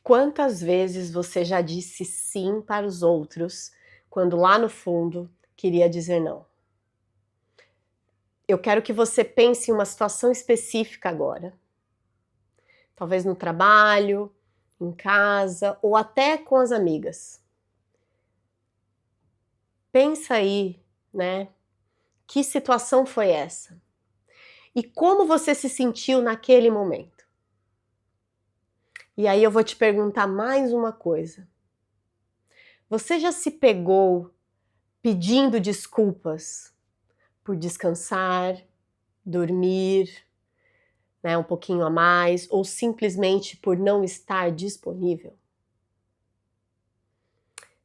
Quantas vezes você já disse sim para os outros, quando lá no fundo queria dizer não? Eu quero que você pense em uma situação específica agora, talvez no trabalho, em casa ou até com as amigas. Pensa aí, né, que situação foi essa? E como você se sentiu naquele momento? E aí eu vou te perguntar mais uma coisa. Você já se pegou pedindo desculpas por descansar, dormir, né, um pouquinho a mais, ou simplesmente por não estar disponível?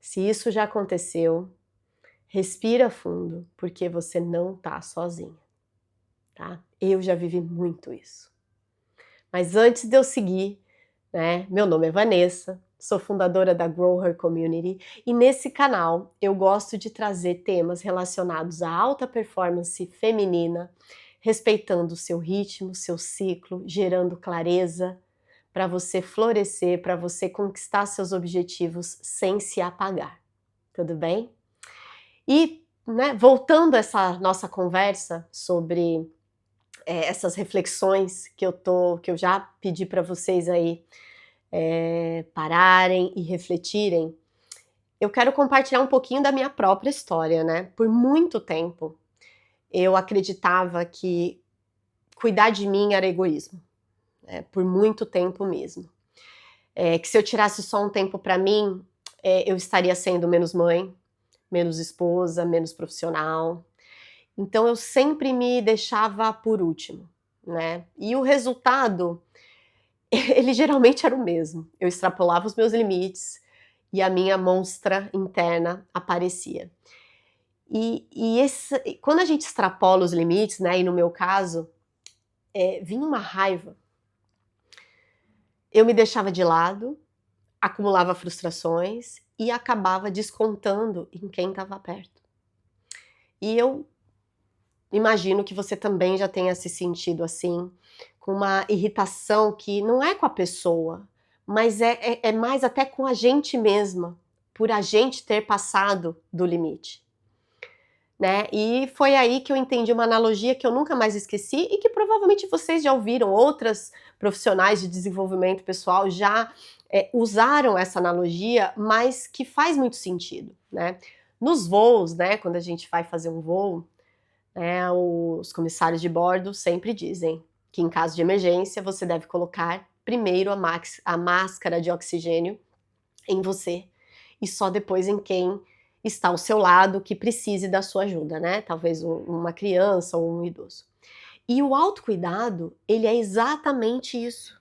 Se isso já aconteceu, respira fundo, porque você não tá sozinha, tá? Eu já vivi muito isso. Mas antes de eu seguir, né, meu nome é Vanessa, sou fundadora da Grow Her Community e nesse canal eu gosto de trazer temas relacionados à alta performance feminina, respeitando o seu ritmo, seu ciclo, gerando clareza para você florescer, para você conquistar seus objetivos sem se apagar. Tudo bem? E, né, voltando a essa nossa conversa sobre essas reflexões que eu já pedi para vocês aí pararem e refletirem, eu quero compartilhar um pouquinho da minha própria história, né? Por muito tempo eu acreditava que cuidar de mim era egoísmo, né? Por muito tempo mesmo. Que se eu tirasse só um tempo para mim, eu estaria sendo menos mãe, menos esposa, menos profissional. Então eu sempre me deixava por último, né? E o resultado, ele geralmente era o mesmo. Eu extrapolava os meus limites e a minha monstra interna aparecia. Quando a gente extrapola os limites, né? E no meu caso, vinha uma raiva. Eu me deixava de lado, acumulava frustrações e acabava descontando em quem estava perto. E eu imagino que você também já tenha se sentido assim, com uma irritação que não é com a pessoa, mas é mais até com a gente mesma, por a gente ter passado do limite, né? E foi aí que eu entendi uma analogia que eu nunca mais esqueci e que provavelmente vocês já ouviram, outras profissionais de desenvolvimento pessoal já usaram essa analogia, mas que faz muito sentido, né? Nos voos, né, quando a gente vai fazer um voo, os comissários de bordo sempre dizem que em caso de emergência você deve colocar primeiro a máscara de oxigênio em você e só depois em quem está ao seu lado que precise da sua ajuda, né? Talvez uma criança ou um idoso. E o autocuidado, ele é exatamente isso.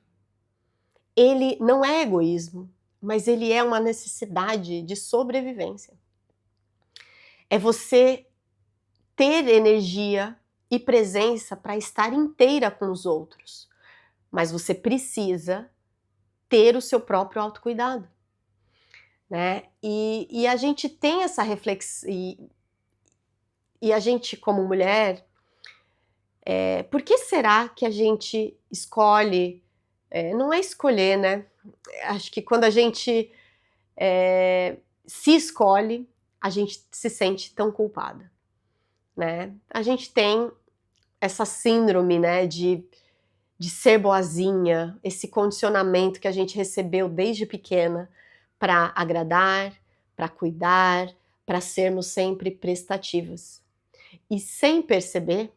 Ele não é egoísmo, mas ele é uma necessidade de sobrevivência. É você ter energia e presença para estar inteira com os outros, mas você precisa ter o seu próprio autocuidado, né? E a gente tem essa reflexão, e a gente como mulher, por que será que a gente escolhe, não é escolher, né? Acho que quando a gente se escolhe, a gente se sente tão culpada, né? A gente tem essa síndrome, né, de ser boazinha, esse condicionamento que a gente recebeu desde pequena para agradar, para cuidar, para sermos sempre prestativas. E sem perceber,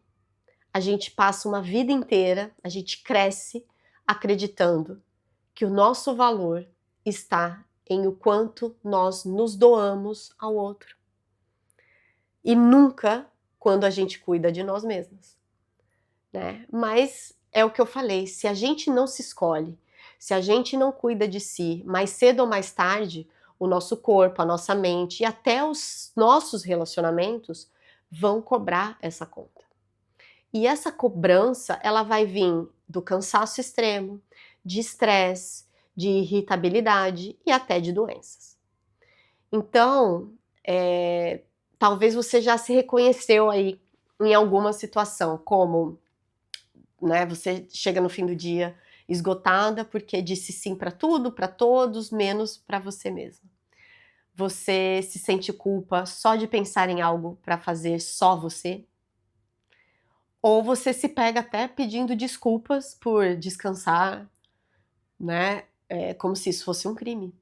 a gente passa uma vida inteira, a gente cresce acreditando que o nosso valor está em o quanto nós nos doamos ao outro. E nunca quando a gente cuida de nós mesmas, né? Mas é o que eu falei, se a gente não se escolhe, se a gente não cuida de si, mais cedo ou mais tarde, o nosso corpo, a nossa mente e até os nossos relacionamentos vão cobrar essa conta. E essa cobrança, ela vai vir do cansaço extremo, de estresse, de irritabilidade e até de doenças. Então, talvez você já se reconheceu aí em alguma situação, como, né, você chega no fim do dia esgotada porque disse sim para tudo, para todos, menos para você mesma. Você se sente culpa só de pensar em algo para fazer só você? Ou você se pega até pedindo desculpas por descansar, né, como se isso fosse um crime,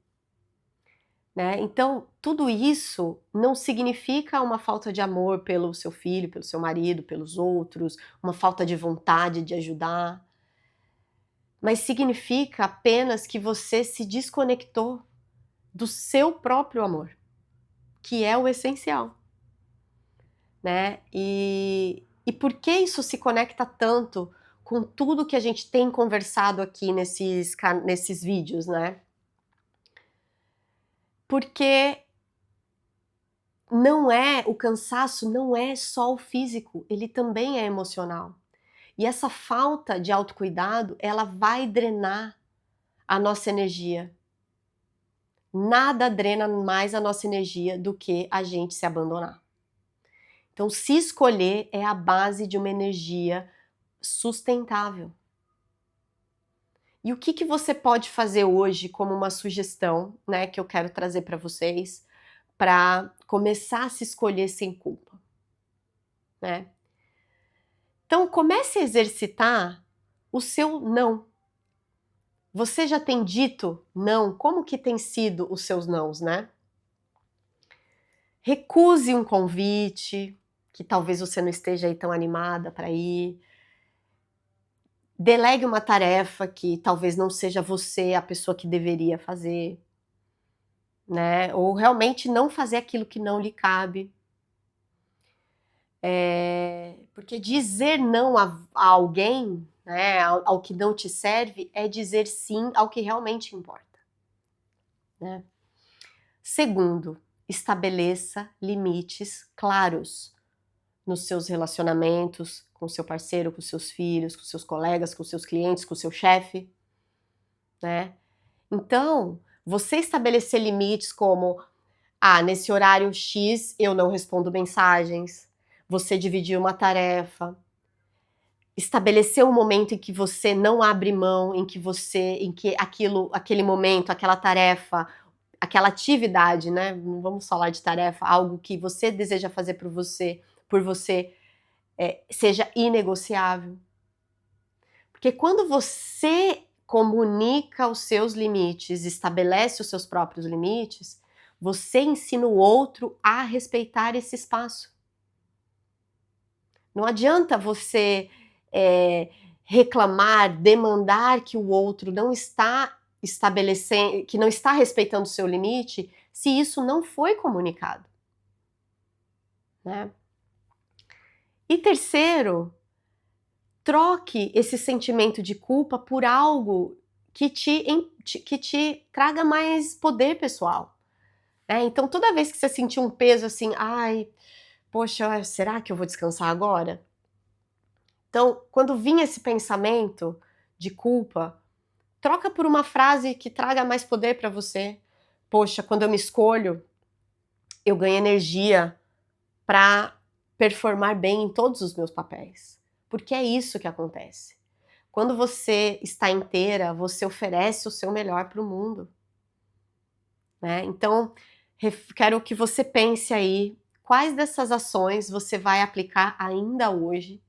né. Então, tudo isso não significa uma falta de amor pelo seu filho, pelo seu marido, pelos outros, uma falta de vontade de ajudar, mas significa apenas que você se desconectou do seu próprio amor, que é o essencial, né. E por que isso se conecta tanto com tudo que a gente tem conversado aqui nesses vídeos, né? Porque o cansaço não é só o físico, ele também é emocional. E essa falta de autocuidado, ela vai drenar a nossa energia. Nada drena mais a nossa energia do que a gente se abandonar. Então, se escolher é a base de uma energia sustentável. E o que você pode fazer hoje como uma sugestão, né, que eu quero trazer para vocês, para começar a se escolher sem culpa, né? Então comece a exercitar o seu não. Você já tem dito não? Como que tem sido os seus nãos, né? Recuse um convite, que talvez você não esteja aí tão animada para ir. Delegue uma tarefa que talvez não seja você a pessoa que deveria fazer, né? Ou realmente não fazer aquilo que não lhe cabe. Porque dizer não a alguém, né, ao que não te serve, é dizer sim ao que realmente importa, né. Segundo, estabeleça limites claros nos seus relacionamentos com seu parceiro, com seus filhos, com seus colegas, com seus clientes, com seu chefe, né. Então, você estabelecer limites como: "Ah, nesse horário X eu não respondo mensagens", você dividir uma tarefa, estabelecer um momento em que você não abre mão, em que aquele momento, aquela tarefa, aquela atividade, né, não vamos falar de tarefa, algo que você deseja fazer por você, seja inegociável. Porque quando você comunica os seus limites, estabelece os seus próprios limites, você ensina o outro a respeitar esse espaço. Não adianta você, reclamar, demandar que o outro não está que não está respeitando o seu limite, se isso não foi comunicado, né. E terceiro, troque esse sentimento de culpa por algo que te traga mais poder pessoal, né. Então toda vez que você sentir um peso assim: "Ai, poxa, será que eu vou descansar agora?". Então, quando vir esse pensamento de culpa, troca por uma frase que traga mais poder para você. Poxa, quando eu me escolho, eu ganho energia para performar bem em todos os meus papéis. Porque é isso que acontece. Quando você está inteira, você oferece o seu melhor para o mundo, né? Então, quero que você pense aí quais dessas ações você vai aplicar ainda hoje,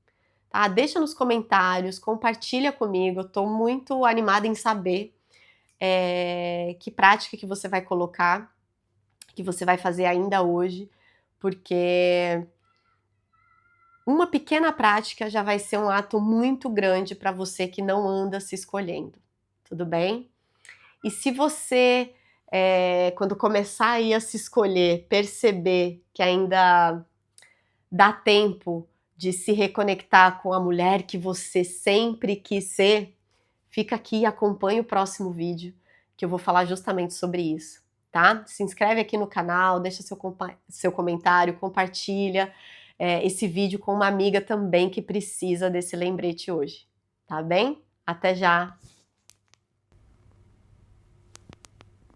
tá? Deixa nos comentários, compartilha comigo, eu tô muito animada em saber, que prática que você vai colocar, que você vai fazer ainda hoje, porque uma pequena prática já vai ser um ato muito grande para você que não anda se escolhendo, tudo bem? E se você, quando começar aí a se escolher, perceber que ainda dá tempo de se reconectar com a mulher que você sempre quis ser, fica aqui e acompanha o próximo vídeo, que eu vou falar justamente sobre isso, tá? Se inscreve aqui no canal, deixa seu comentário, compartilha esse vídeo com uma amiga também que precisa desse lembrete hoje, tá bem? Até já!